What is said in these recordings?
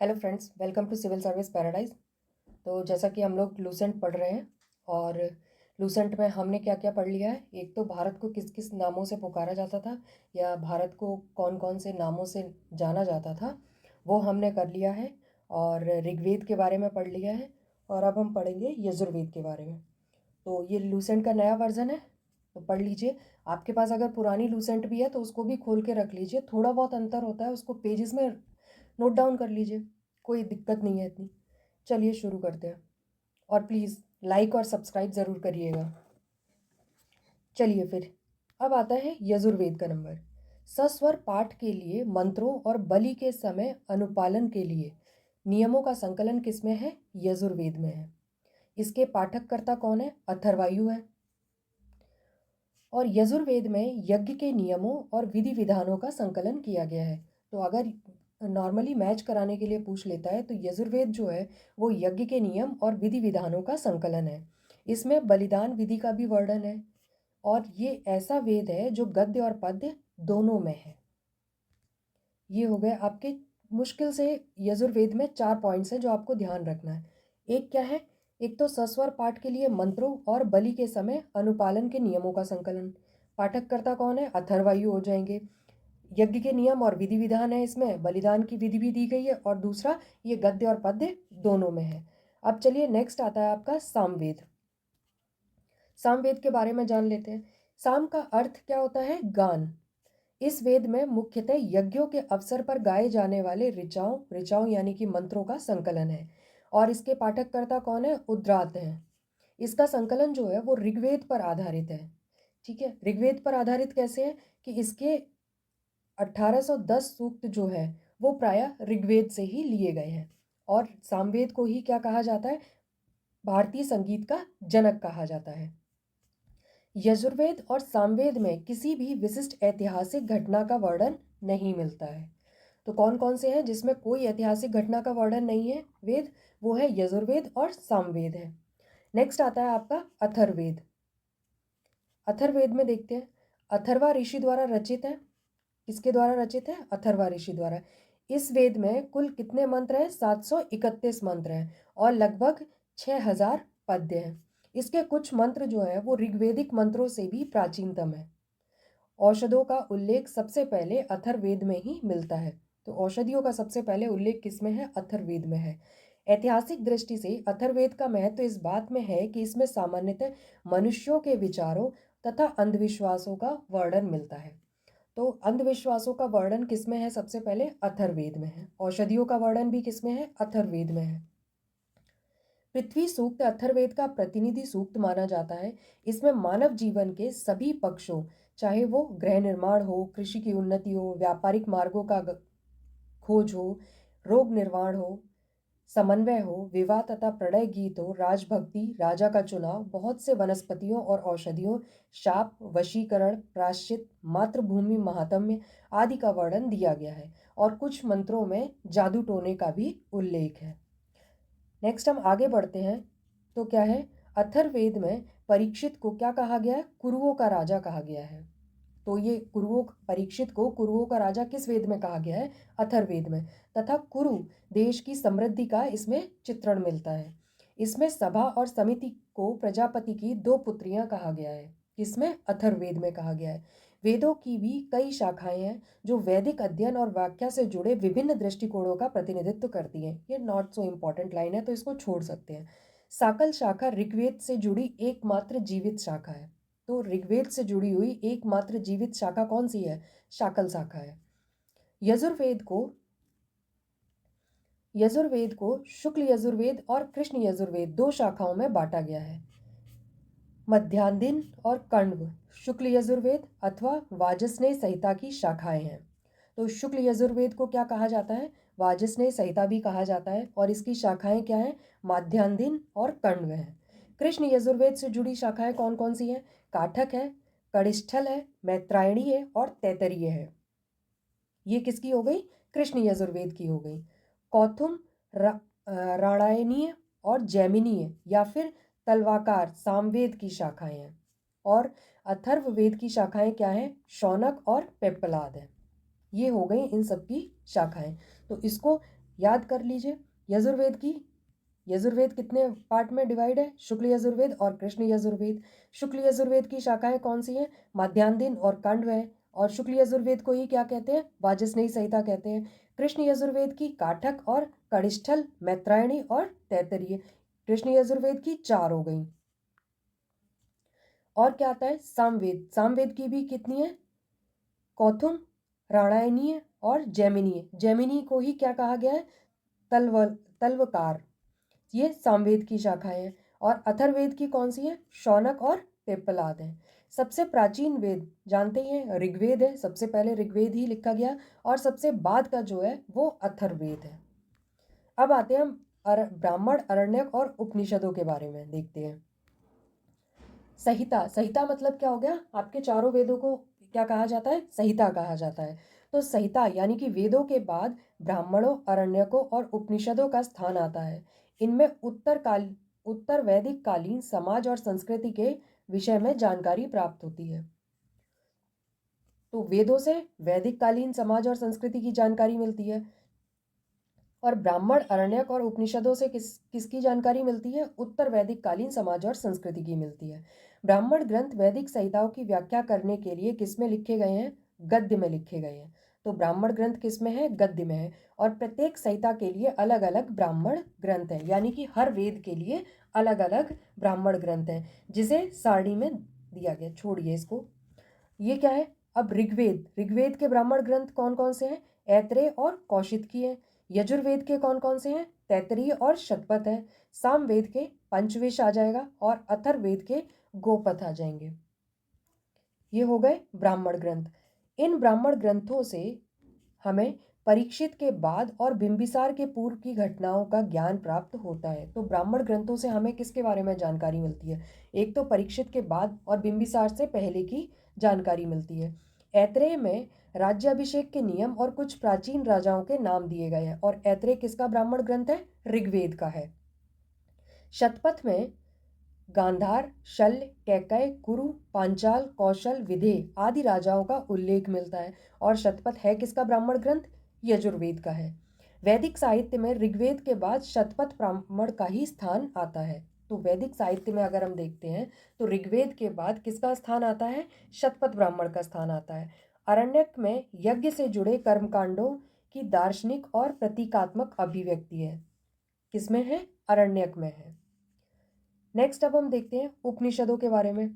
Hello friends, welcome to civil service paradise. तो जैसा कि हम लोग लूसेंट पढ़ रहे हैं और लूसेंट में हमने क्या क्या पढ़ लिया है। एक तो भारत को किस किस नामों से पुकारा जाता था या भारत को कौन कौन से नामों से जाना जाता था, वो हमने कर लिया है। और ऋग्वेद के बारे में पढ़ लिया है और अब हम पढ़ेंगे यजुर्वेद के बारे में। तो ये लूसेंट का नया वर्जन है, तो पढ़ लीजिए। आपके पास अगर पुरानी लूसेंट भी है तो उसको भी खोल के रख लीजिए, थोड़ा बहुत अंतर होता है, उसको पेजेस में नोट डाउन कर लीजिए, कोई दिक्कत नहीं है इतनी। चलिए शुरू करते हैं और प्लीज़ लाइक और सब्सक्राइब ज़रूर करिएगा। चलिए फिर अब आता है यजुर्वेद का नंबर। सस्वर पाठ के लिए मंत्रों और बलि के समय अनुपालन के लिए नियमों का संकलन किसमें है? यजुर्वेद में है। इसके पाठककर्ता कौन है? अथर्वायु है। और यजुर्वेद में यज्ञ के नियमों और विधि विधानों का संकलन किया गया है। तो अगर नॉर्मली मैच कराने के लिए पूछ लेता है तो यजुर्वेद जो है वो यज्ञ के नियम और विधि विधानों का संकलन है। इसमें बलिदान विधि का भी वर्णन है और ये ऐसा वेद है जो गद्य और पद्य दोनों में है। ये हो गए आपके मुश्किल से यजुर्वेद में 4 पॉइंट्स हैं जो आपको ध्यान रखना है। एक क्या है? एक तो सस्वर पाठ के लिए मंत्रों और बलि के समय अनुपालन के नियमों का संकलन। पाठककर्ता कौन है? अथर्वायु हो जाएंगे। यज्ञ के नियम और विधि विधान है, इसमें बलिदान की विधि भी दी गई है। और दूसरा, ये गद्य और पद्य दोनों में है। अब चलिए नेक्स्ट आता है आपका सामवेद। सामवेद के बारे में जान लेते हैं। साम का अर्थ क्या होता है? गान। इस वेद में मुख्यतः यज्ञों के अवसर पर गाए जाने वाले ऋचाओं ऋचाओं यानी कि मंत्रों का संकलन है। और इसके पाठककर्ता कौन है? उद्रात हैं। इसका संकलन जो है वो ऋग्वेद पर आधारित है। ठीक है, ऋग्वेद पर आधारित कैसे है कि इसके 1810 सूक्त जो है वो प्रायः ऋग्वेद से ही लिए गए हैं। और सामवेद को ही क्या कहा जाता है? भारतीय संगीत का जनक कहा जाता है। यजुर्वेद और सामवेद में किसी भी विशिष्ट ऐतिहासिक घटना का वर्णन नहीं मिलता है। तो कौन कौन से हैं जिसमें कोई ऐतिहासिक घटना का वर्णन नहीं है वेद? वो है यजुर्वेद और सामवेद है। नेक्स्ट आता है आपका अथर्ववेद। अथर्ववेद में देखते हैं, अथर्वा ऋषि द्वारा रचित है। किसके द्वारा रचित है? अथर्वा ऋषि द्वारा। इस वेद में कुल कितने मंत्र हैं? 731 मंत्र हैं और लगभग 6000 पद्य हैं। इसके कुछ मंत्र जो है वो ऋग्वेदिक मंत्रों से भी प्राचीनतम है। औषधों का उल्लेख सबसे पहले अथर्ववेद में ही मिलता है। तो औषधियों का सबसे पहले उल्लेख किसमें है? अथर्ववेद में है। ऐतिहासिक दृष्टि से अथर्ववेद का महत्व इस बात में है कि इसमें सामान्यतः मनुष्यों के विचारों तथा अंधविश्वासों का वर्णन मिलता है। तो अंधविश्वासों का वर्णन किसमें है? सबसे पहले अथर्ववेद में है। औषधियों का वर्णन भी किसमें है? अथर्ववेद में है। पृथ्वी सूक्त अथर्ववेद का प्रतिनिधि सूक्त माना जाता है। इसमें मानव जीवन के सभी पक्षों, चाहे वो गृह निर्माण हो, कृषि की उन्नति हो, व्यापारिक मार्गों का खोज हो, रोग निर्वाण हो, समन्वय हो, विवाह तथा प्रणय गीत हो, राजभक्ति, राजा का चुनाव, बहुत से वनस्पतियों और औषधियों, शाप, वशीकरण, प्रायश्चित, मातृभूमि महात्म्य आदि का वर्णन दिया गया है। और कुछ मंत्रों में जादू टोने का भी उल्लेख है। नेक्स्ट हम आगे बढ़ते हैं। तो क्या है? अथर्ववेद में परीक्षित को क्या कहा गया है? कुरुओं का राजा कहा गया है। तो ये परीक्षित को कुरुओं का राजा किस वेद में कहा गया है? अथर्ववेद में। तथा कुरु देश की समृद्धि का इसमें चित्रण मिलता है। इसमें सभा और समिति को प्रजापति की 2 पुत्रियां कहा गया है। किसमें? अथर्ववेद में कहा गया है। वेदों की भी कई शाखाएं हैं जो वैदिक अध्ययन और व्याख्या से जुड़े विभिन्न दृष्टिकोणों का प्रतिनिधित्व करती हैं। ये नॉट सो इम्पॉर्टेंट लाइन है तो इसको छोड़ सकते हैं। साकल शाखा ऋग्वेद से जुड़ी एकमात्र जीवित शाखा है। तो ऋग्वेद से जुड़ी हुई एकमात्र जीवित शाखा कौन सी है? शाकल शाखा है। यजुर्वेद को यजुर्वेद को शुक्ल यजुर्वेद और कृष्ण यजुर्वेद 2 शाखाओं में बांटा गया है। मध्यान्दिन और कण्व शुक्ल यजुर्वेद अथवा वाजस्नेय संहिता की शाखाएं हैं। तो शुक्ल यजुर्वेद को क्या कहा जाता है? वाजस्नेय संहिता भी कहा जाता है। और इसकी शाखाएं क्या हैं? माध्यान्दिन और कण्व हैं। कृष्ण यजुर्वेद से जुड़ी शाखाएं कौन कौन सी हैं? काठक है, कनिष्ठल है, मैत्रायणी है और तैतरीय है। ये किसकी हो गई? कृष्ण यजुर्वेद की हो गई। कौथुम, राणायनीय और जैमिनीय या फिर तलवाकार सामवेद की शाखाएं हैं। और अथर्ववेद की शाखाएं क्या हैं? शौनक और पेप्पलाद हैं। ये हो गई इन सब की शाखाएं। तो इसको याद कर लीजिए। यजुर्वेद कितने पार्ट में डिवाइड है? शुक्ल यजुर्वेद और कृष्ण यजुर्वेद। शुक्ल यजुर्वेद की शाखाएं कौन सी हैं? माध्यान्ह और कांडव। और शुक्ल यजुर्वेद को ही क्या कहते हैं? वाजस्नेयी संहिता कहते हैं। कृष्ण यजुर्वेद की काठक और कनिष्ठल, मैत्रायणी और तैत्तरीय। कृष्ण यजुर्वेद की 4 हो गई। और क्या आता है? सामवेद। सामवेद की भी कितनी है? कौथुम, राणायनीय और जैमिनीय। जैमिनी को ही क्या कहा गया है? तल्वकार। ये सामवेद की शाखाएं हैं। और अथर्ववेद की कौन सी है? शौनक और पेप्पलाद है। सबसे प्राचीन वेद जानते ही हैं, ऋग्वेद है। सबसे पहले ऋग्वेद ही लिखा गया और सबसे बाद का जो है वो अथर्ववेद है। अब आते हैं हम ब्राह्मण, अरण्यक और उपनिषदों के बारे में देखते हैं। संहिता। संहिता मतलब क्या हो गया? आपके चारों वेदों को क्या कहा जाता है? संहिता कहा जाता है। तो संहिता यानी कि वेदों के बाद ब्राह्मणों, अरण्यकों और उपनिषदों का स्थान आता है। इनमें उत्तर वैदिक कालीन समाज और संस्कृति के विषय में जानकारी प्राप्त होती है। तो वेदों से वैदिक कालीन समाज और संस्कृति की जानकारी मिलती है। और ब्राह्मण, अरण्यक और उपनिषदों से किसकी जानकारी मिलती है? उत्तर वैदिक कालीन समाज और संस्कृति की मिलती है। ब्राह्मण ग्रंथ वैदिक संहिताओं की व्याख्या करने के लिए किसमें लिखे गए हैं? गद्य में लिखे गए हैं। तो ब्राह्मण ग्रंथ किसमें है? गद्य में है। और प्रत्येक संहिता के लिए अलग अलग ब्राह्मण ग्रंथ है, यानी कि हर वेद के लिए अलग अलग ब्राह्मण ग्रंथ है, जिसे सारणी में दिया गया। छोड़िए इसको। ये क्या है? अब ऋग्वेद। ऋग्वेद के ब्राह्मण ग्रंथ कौन कौन से हैं? ऐत्रेय और कौशितकी है। यजुर्वेद के कौन कौन से हैं? तैत्तरीय और शतपथ है। सामवेद के पंचविश आ जाएगा और अथर्ववेद के गोपथ आ जाएंगे। ये हो गए ब्राह्मण ग्रंथ। इन ब्राह्मण ग्रंथों से हमें परीक्षित के बाद और बिंबिसार के पूर्व की घटनाओं का ज्ञान प्राप्त होता है। तो ब्राह्मण ग्रंथों से हमें किसके बारे में जानकारी मिलती है? एक तो परीक्षित के बाद और बिंबिसार से पहले की जानकारी मिलती है। ऐत्रेय में राज्याभिषेक के नियम और कुछ प्राचीन राजाओं के नाम दिए गए हैं। और ऐत्रेय किसका ब्राह्मण ग्रंथ है? ऋग्वेद का है। शतपथ में गांधार, शल्य, कैकय, कुरु, पांचाल, कौशल, विदेह आदि राजाओं का उल्लेख मिलता है। और शतपथ है किसका ब्राह्मण ग्रंथ? यजुर्वेद का है। वैदिक साहित्य में ऋग्वेद के बाद शतपथ ब्राह्मण का ही स्थान आता है। तो वैदिक साहित्य में अगर हम देखते हैं तो ऋग्वेद के बाद किसका स्थान आता है? शतपथ ब्राह्मण का स्थान आता है। अरण्यक में यज्ञ से जुड़े कर्मकांडों की दार्शनिक और प्रतीकात्मक अभिव्यक्ति है। किसमें है? अरण्यक में है। नेक्स्ट अब हम देखते हैं उपनिषदों के बारे में।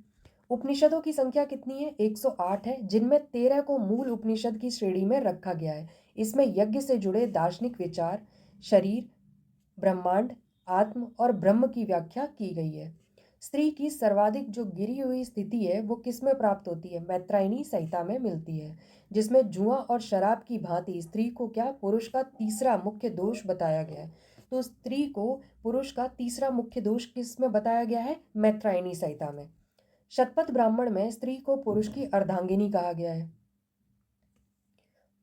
उपनिषदों की संख्या कितनी है? 108 है, जिनमें 13 को मूल उपनिषद की श्रेणी में रखा गया है। इसमें यज्ञ से जुड़े दार्शनिक विचार, शरीर, ब्रह्मांड, आत्म और ब्रह्म की व्याख्या की गई है। स्त्री की सर्वाधिक जो गिरी हुई स्थिति है वो किसमें प्राप्त होती है? मैत्रायणी संहिता में मिलती है, जिसमें जुआ और शराब की भांति स्त्री को क्या पुरुष का तीसरा मुख्य दोष बताया गया है। तो स्त्री को पुरुष का तीसरा मुख्य दोष किस में बताया गया है? मैत्रायणी संहिता में। शतपथ ब्राह्मण में स्त्री को पुरुष की अर्धांगिनी कहा गया है।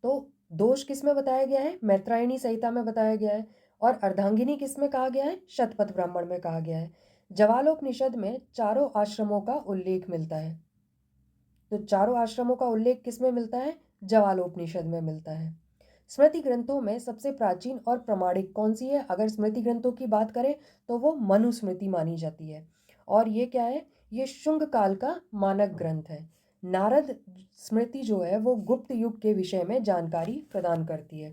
तो दोष किस में बताया गया है? मैत्रायणी संहिता में बताया गया है। और अर्धांगिनी किस में कहा गया है? शतपथ ब्राह्मण में कहा गया है। जवालोपनिषद में चारों आश्रमों का उल्लेख मिलता है। तो चारों आश्रमों का उल्लेख किस में मिलता है? जवालोपनिषद में मिलता है। स्मृति ग्रंथों में सबसे प्राचीन और प्रमाणिक कौन सी है? अगर स्मृति ग्रंथों की बात करें तो वो मनुस्मृति मानी जाती है। और ये क्या है? ये शुंग काल का मानक ग्रंथ है। नारद स्मृति जो है वो गुप्त युग के विषय में जानकारी प्रदान करती है।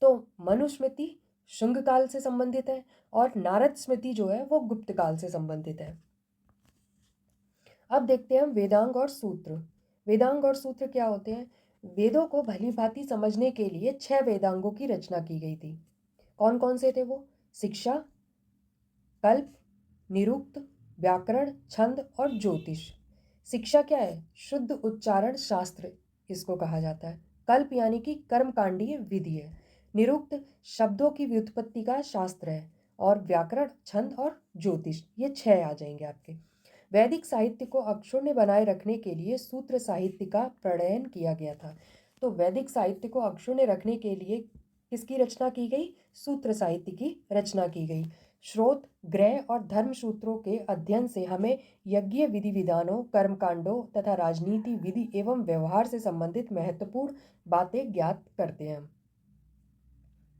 तो मनुस्मृति शुंग काल से संबंधित है और नारद स्मृति जो है वो गुप्त काल से संबंधित है। अब देखते हैं हम वेदांग और सूत्र। वेदांग और सूत्र क्या होते हैं? वेदों को भली भांति समझने के लिए 6 वेदांगों की रचना की गई थी। कौन कौन से थे वो? शिक्षा, कल्प, निरुक्त, व्याकरण, छंद और ज्योतिष। शिक्षा क्या है? शुद्ध उच्चारण शास्त्र इसको कहा जाता है। कल्प यानी कि कर्मकांडीय विधि है। निरुक्त शब्दों की व्युत्पत्ति का शास्त्र है। और व्याकरण, छंद और ज्योतिष, ये 6 आ जाएंगे आपके। वैदिक साहित्य को अक्षुण्ण बनाए रखने के लिए सूत्र साहित्य का प्रणयन किया गया था। तो वैदिक साहित्य को अक्षुण्ण रखने के लिए किसकी रचना की गई? सूत्र साहित्य की रचना की गई। श्रोत, ग्रह और धर्म सूत्रों के अध्ययन से हमें यज्ञ विधि विधानों, कर्मकांडों तथा राजनीति, विधि एवं व्यवहार से संबंधित महत्वपूर्ण बातें ज्ञात करते हैं।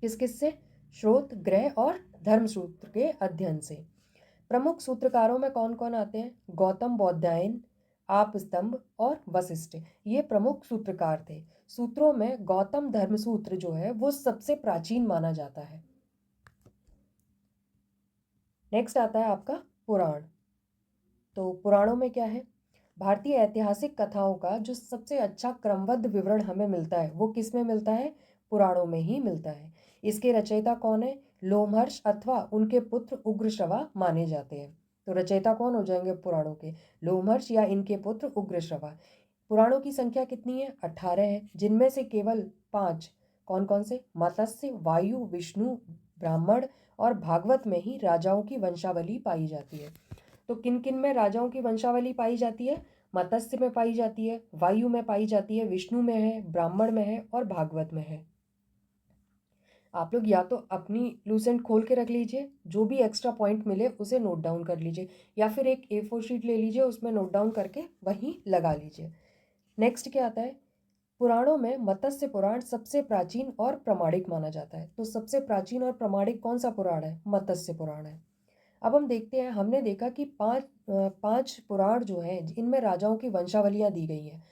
किस किस से? स्रोत, ग्रह और धर्मसूत्र के अध्ययन से। प्रमुख सूत्रकारों में कौन कौन आते हैं? गौतम बौधायन, आपस्तंभ और वशिष्ठ, ये प्रमुख सूत्रकार थे। सूत्रों में गौतम धर्मसूत्र जो है वो सबसे प्राचीन माना जाता है। नेक्स्ट आता है आपका पुराण। तो पुराणों में क्या है? भारतीय ऐतिहासिक कथाओं का जो सबसे अच्छा क्रमबद्ध विवरण हमें मिलता है वो किस में मिलता है? पुराणों में ही मिलता है। इसके रचयिता कौन है? लोमहर्ष अथवा उनके पुत्र उग्रश्रवा माने जाते हैं। तो रचयिता कौन हो जाएंगे पुराणों के? लोमहर्ष या इनके पुत्र उग्रश्रवा। पुराणों की संख्या कितनी है? 18 है, जिनमें से केवल 5 कौन कौन से? मत्स्य, वायु, विष्णु, ब्राह्मण और भागवत में ही राजाओं की वंशावली पाई जाती है। तो किन किन में राजाओं की वंशावली पाई जाती है? मत्स्य में पाई जाती है, वायु में पाई जाती है, विष्णु में है, ब्राह्मण में है और भागवत में है। आप लोग या तो अपनी लूसेंट खोल के रख लीजिए, जो भी एक्स्ट्रा पॉइंट मिले उसे नोट डाउन कर लीजिए, या फिर एक A4 शीट ले लीजिए, उसमें नोट डाउन करके वहीं लगा लीजिए। नेक्स्ट क्या आता है? पुराणों में मत्स्य पुराण सबसे प्राचीन और प्रामाणिक माना जाता है। तो सबसे प्राचीन और प्रामाणिक कौन सा पुराण है? मत्स्य पुराण है। अब हम देखते हैं, हमने देखा कि पांच पुराण जो हैं इनमें राजाओं की वंशावलियां दी गई हैं।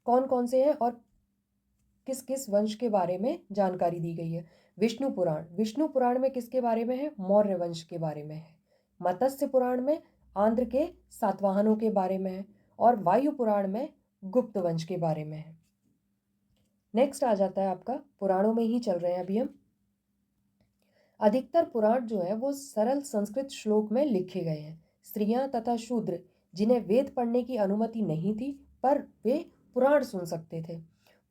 कौन कौन से हैं और किस किस वंश के बारे में जानकारी दी गई है? विष्णु पुराण, विष्णु पुराण में किसके बारे में है? मौर्य वंश के बारे में है। मत्स्य पुराण में आंध्र के सातवाहनों के बारे में है और वायु पुराण में गुप्त वंश के बारे में है। नेक्स्ट आ जाता है आपका, पुराणों में ही चल रहे हैं अभी हम। अधिकतर पुराण जो है वो सरल संस्कृत श्लोक में लिखे गए हैं। स्त्रियां तथा शूद्र जिन्हें वेद पढ़ने की अनुमति नहीं थी पर वे पुराण सुन सकते थे।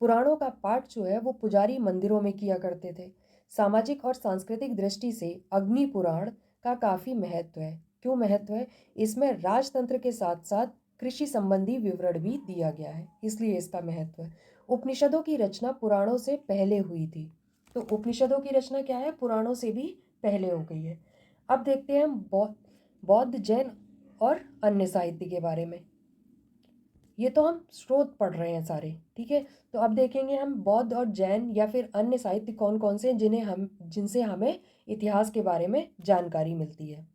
पुराणों का पाठ जो है वो पुजारी मंदिरों में किया करते थे। सामाजिक और सांस्कृतिक दृष्टि से अग्नि पुराण का काफी महत्व है। क्यों महत्व है? इसमें राजतंत्र के साथ साथ कृषि संबंधी विवरण भी दिया गया है, इसलिए इसका महत्व है। उपनिषदों की रचना पुराणों से पहले हुई थी। तो उपनिषदों की रचना क्या है? पुराणों से भी पहले हो गई है। अब देखते हैं हम बौद्ध, जैन और अन्य साहित्य के बारे में। ये तो हम स्रोत पढ़ रहे हैं सारे, ठीक है। तो अब देखेंगे हम बौद्ध और जैन या फिर अन्य साहित्य कौन कौन से हैं जिनसे हमें इतिहास के बारे में जानकारी मिलती है।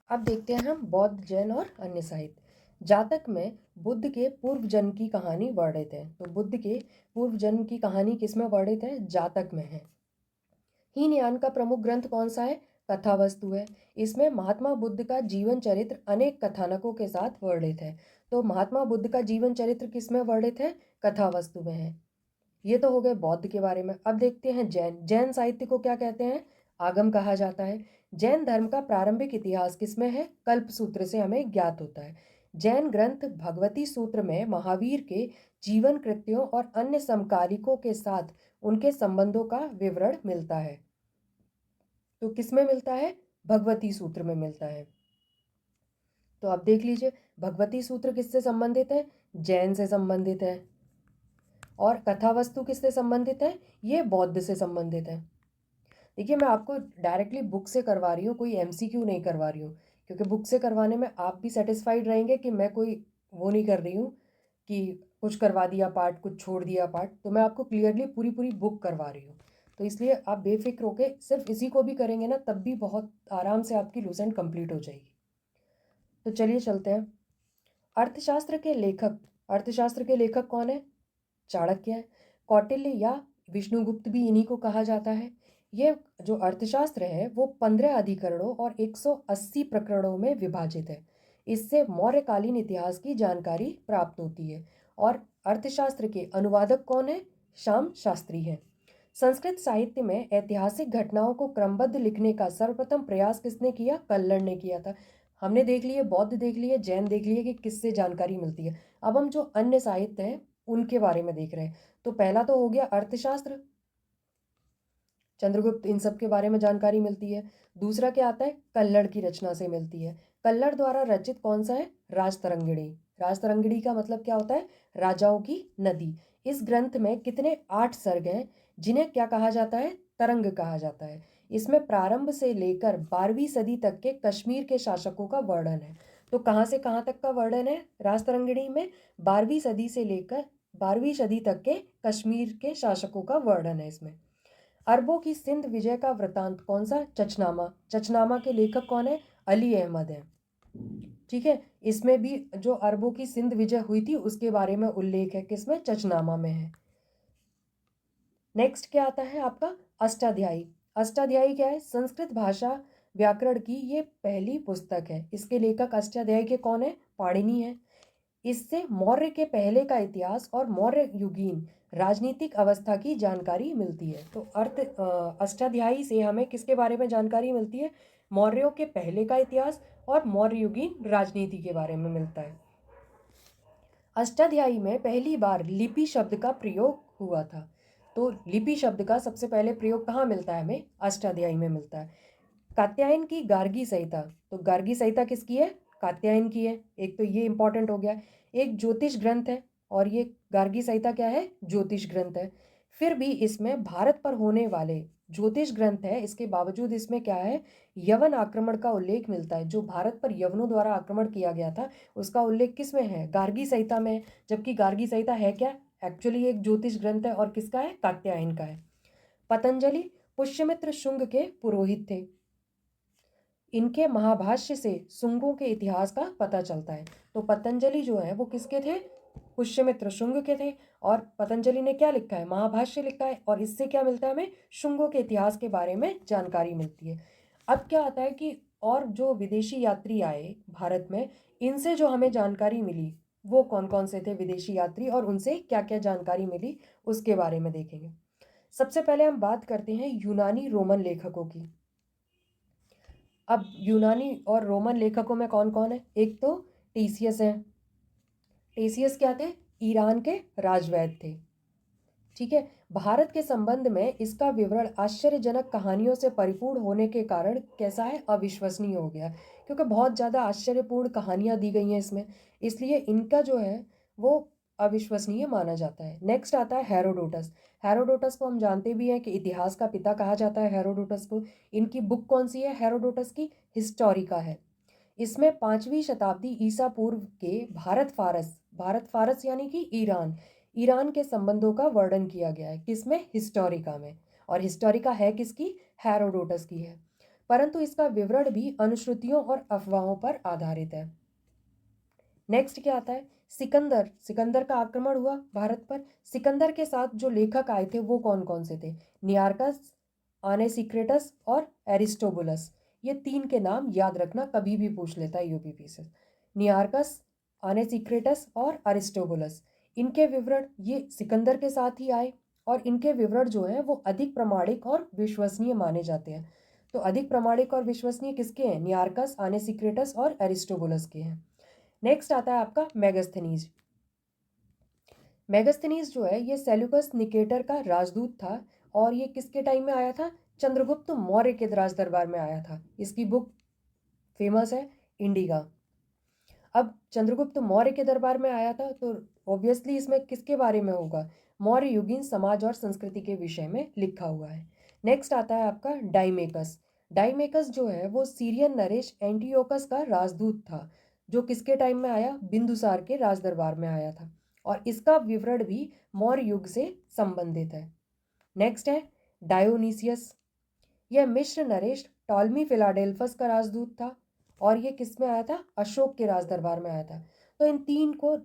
अब देखते हैं हम बौद्ध, जैन और अन्य साहित्य। जातक में बुद्ध के पूर्व जन्म की कहानी वर्णित है। तो बुद्ध के पूर्व जन्म की कहानी किसमें वर्णित है? जातक में है। हीनयान का प्रमुख ग्रंथ कौन सा है? कथावस्तु है। इसमें महात्मा बुद्ध का जीवन चरित्र अनेक कथानकों के साथ वर्णित है। तो महात्मा बुद्ध का जीवन चरित्र किसमें वर्णित है? कथावस्तु में है। ये तो हो गए बौद्ध के बारे में। अब देखते हैं जैन। जैन साहित्य को क्या कहते हैं? आगम कहा जाता है। जैन धर्म का प्रारंभिक इतिहास किसमें है? कल्प सूत्र से हमें ज्ञात होता है। जैन ग्रंथ भगवती सूत्र में महावीर के जीवन, कृत्यों और अन्य समकालिकों के साथ उनके संबंधों का विवरण मिलता है। तो किसमें मिलता है? भगवती सूत्र में मिलता है। तो आप देख लीजिए, भगवती सूत्र किससे संबंधित है? जैन से संबंधित है। और कथावस्तु किससे संबंधित है? ये बौद्ध से संबंधित है। देखिए, मैं आपको डायरेक्टली बुक से करवा रही हूँ, कोई MCQ नहीं करवा रही हूँ, क्योंकि बुक से करवाने में आप भी सेटिस्फाइड रहेंगे कि मैं कोई वो नहीं कर रही हूँ कि कुछ करवा दिया पार्ट, कुछ छोड़ दिया पार्ट। तो मैं आपको क्लियरली पूरी पूरी बुक करवा रही हूँ। तो इसलिए आप बेफिक्र होके सिर्फ इसी को भी करेंगे ना, तब भी बहुत आराम से आपकी लूसेंट कंप्लीट हो जाएगी। तो चलिए चलते हैं। अर्थशास्त्र के लेखक कौन है? चाणक्य है। कौटिल्य या विष्णुगुप्त भी इन्हीं को कहा जाता है। ये जो अर्थशास्त्र है वो 15 अधिकरणों और 180 प्रकरणों में विभाजित है। इससे मौर्यकालीन इतिहास की जानकारी प्राप्त होती है। और अर्थशास्त्र के अनुवादक कौन है? श्याम शास्त्री है। संस्कृत साहित्य में ऐतिहासिक घटनाओं को क्रमबद्ध लिखने का सर्वप्रथम प्रयास किसने किया? कल्लड़ ने किया था। हमने देख लिए, बौद्ध देख लिए, जैन देख लिए कि किससे जानकारी मिलती है। अब हम जो अन्य साहित्य हैं उनके बारे में देख रहे हैं। तो पहला तो हो गया अर्थशास्त्र, चंद्रगुप्त, इन सब के बारे में जानकारी मिलती है। दूसरा क्या आता है? कल्लड़ की रचना से मिलती है। कल्लड़ द्वारा रचित कौन सा है? राजतरंगिणी। राजतरंगिणी का मतलब क्या होता है? राजाओं की नदी। इस ग्रंथ में कितने? 8 सर्ग हैं, जिन्हें क्या कहा जाता है? तरंग कहा जाता है। इसमें प्रारंभ से लेकर 12वीं सदी तक के कश्मीर के शासकों का वर्णन है। तो कहाँ से कहाँ तक का वर्णन है राजतरंगिणी में? 12वीं सदी से लेकर 12वीं सदी तक के कश्मीर के शासकों का वर्णन है इसमें। अरबों की सिंध विजय का वृतांत कौन सा? चचनामा। चचनामा के लेखक कौन है? अली अहमद है। ठीक है, इसमें भी जो अरबों की सिंध विजय हुई थी उसके बारे में उल्लेख है, किसमें? चचनामा में है। नेक्स्ट क्या आता है आपका? अष्टाध्यायी। अष्टाध्यायी क्या है? संस्कृत भाषा व्याकरण की ये पहली पुस्तक है। इसके लेखक अष्टाध्यायी के कौन है? पाणिनि है। इससे मौर्य के पहले का इतिहास और मौर्य युगीन राजनीतिक अवस्था की जानकारी मिलती है। तो अष्टाध्यायी से हमें किसके बारे में जानकारी मिलती है? मौर्यों के पहले का इतिहास और मौर्य युगीन राजनीति के बारे में मिलता है। अष्टाध्यायी में पहली बार लिपि शब्द का प्रयोग हुआ था। तो लिपि शब्द का सबसे पहले प्रयोग कहाँ मिलता है? हमें अष्टाध्यायी में मिलता है। कात्यायन की गार्गी संहिता। तो गार्गी संहिता किसकी है? कात्यायन की है। एक तो ये इंपॉर्टेंट हो गया। एक ज्योतिष ग्रंथ है और ये गार्गी संहिता क्या है? ज्योतिष ग्रंथ है। फिर भी इसमें भारत पर होने वाले ज्योतिष ग्रंथ है, इसके बावजूद इसमें क्या है? यवन आक्रमण का उल्लेख मिलता है। जो भारत पर यवनों द्वारा आक्रमण किया गया था उसका उल्लेख किस में है? गार्गी संहिता में। जबकि गार्गी संहिता है क्या? एक्चुअली एक ज्योतिष ग्रंथ है और किसका है? कात्यायन का है। पतंजलि पुष्यमित्र शुंग के पुरोहित थे। इनके महाभाष्य से शुंगों के इतिहास का पता चलता है। तो पतंजलि जो है वो किसके थे? पुष्यमित्र शुंग के थे। और पतंजलि ने क्या लिखा है? महाभाष्य लिखा है। और इससे क्या मिलता है? हमें शुंगों के इतिहास के बारे में जानकारी मिलती है। अब क्या आता है कि और जो विदेशी यात्री आए भारत में, इनसे जो हमें जानकारी मिली वो कौन कौन से थे विदेशी यात्री और उनसे क्या क्या जानकारी मिली उसके बारे में देखेंगे। सबसे पहले हम बात करते हैं यूनानी रोमन लेखकों की। अब यूनानी और रोमन लेखकों में कौन कौन है? एक तो टीसियस है। टीसियस क्या थे? ईरान के राजवैद्य थे। ठीक है, भारत के संबंध में इसका विवरण आश्चर्यजनक कहानियों से परिपूर्ण होने के कारण कैसा है? अविश्वसनीय हो गया, क्योंकि बहुत ज़्यादा आश्चर्यपूर्ण कहानियां दी गई हैं इसमें, इसलिए इनका जो है वो अविश्वसनीय माना जाता है। नेक्स्ट आता है हेरोडोटस। हेरोडोटस को हम जानते भी हैं कि इतिहास का पिता कहा जाता है हेरोडोटस को। इनकी बुक कौन सी है हेरोडोटस की? हिस्टोरिका है। इसमें 5वीं शताब्दी ईसा पूर्व के भारत फारस यानी कि ईरान के संबंधों का वर्णन किया गया है। किसमें? हिस्टोरिका में। और हिस्टोरिका है किसकी? हेरोडोटस की है। परंतु इसका विवरण भी अनुश्रुतियों और अफवाहों पर आधारित है। नेक्स्ट क्या आता है? सिकंदर। सिकंदर का आक्रमण हुआ भारत पर। सिकंदर के साथ जो लेखक आए थे वो कौन कौन से थे? नियार्कस, आनेसिक्रेटस और एरिस्टोबुलस। ये तीन के नाम याद रखना, कभी भी पूछ लेता है यूपीपी से। नियार्कस, आनेसिक्रेटस और अरिस्टोबुलस, इनके विवरण ये सिकंदर के साथ ही आए और इनके विवरण जो हैं वो अधिक प्रामाणिक और विश्वसनीय माने जाते हैं। तो अधिक प्रामाणिक और विश्वसनीय किसके हैं? नियार्कस, आनेसिक्रेटस और एरिस्टोबुलस के हैं। नेक्स्ट आता है आपका मेगास्थनीज। मेगास्थनीज जो है ये सेल्यूकस निकेटर का राजदूत था और ये किसके टाइम में आया था? चंद्रगुप्त मौर्य के राज दरबार में आया था। इसकी बुक फेमस है इंडिगा। अब चंद्रगुप्त मौर्य के दरबार में आया था तो ऑब्वियसली इसमें किसके बारे में होगा? मौर्य युगीन समाज और संस्कृति के विषय में लिखा हुआ है। नेक्स्ट आता है आपका डाइमेकस। डाइमेकस जो है वो सीरियन नरेश एंटियोकस का राजदूत था, जो किसके टाइम में आया? बिंदुसार के राज दरबार में आया था और इसका विवरण भी मौर्य युग से संबंधित है। नेक्स्ट है डायोनीसियस। यह मिस्र नरेश टॉलमी फिलाडेल्फस का राजदूत था और ये किस में आया था? अशोक के राज दरबार में आया था। तो इन तीन को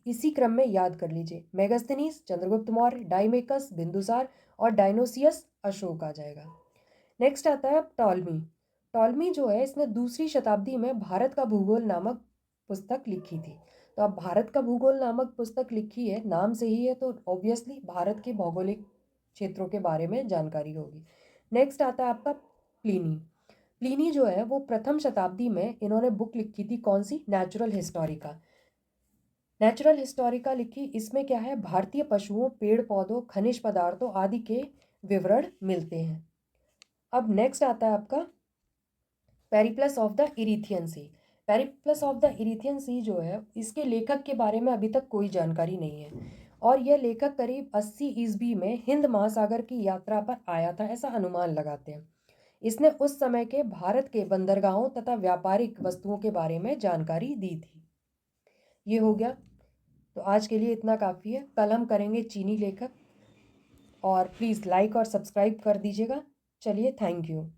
इसी क्रम में याद कर लीजिए। मेगास्थनीज चंद्रगुप्त मौर्य, डाइमेकस बिंदुसार और डायनोसियस अशोक आ जाएगा। नेक्स्ट आता है टॉलमी। टॉलमी जो है इसने 2री शताब्दी में भारत का भूगोल नामक पुस्तक लिखी थी। तो अब भारत का भूगोल नामक पुस्तक लिखी है, नाम से ही है, तो ऑब्वियसली भारत के भौगोलिक क्षेत्रों के बारे में जानकारी होगी। नेक्स्ट आता है आपका प्लिनी। प्लिनी जो है वो 1म शताब्दी में इन्होंने बुक लिखी थी, कौन सी? Natural Historica. नेचुरल हिस्टोरिका लिखी। इसमें क्या है? भारतीय पशुओं, पेड़ पौधों, खनिज पदार्थों आदि के विवरण मिलते हैं। अब नेक्स्ट आता है आपका Periplus of the Erythraean Sea. Periplus of the Erythraean Sea जो है इसके लेखक के बारे में अभी तक कोई जानकारी नहीं है और यह लेखक करीब 80 ईस्वी में हिंद महासागर की यात्रा पर आया था, ऐसा अनुमान लगाते हैं। इसने उस समय के भारत के बंदरगाहों तथा व्यापारिक वस्तुओं के बारे में जानकारी दी थी। ये हो गया। तो आज के लिए इतना काफ़ी है। कल हम करेंगे चीनी लेखक। और प्लीज़ लाइक और सब्सक्राइब कर दीजिएगा। चलिए, थैंक यू।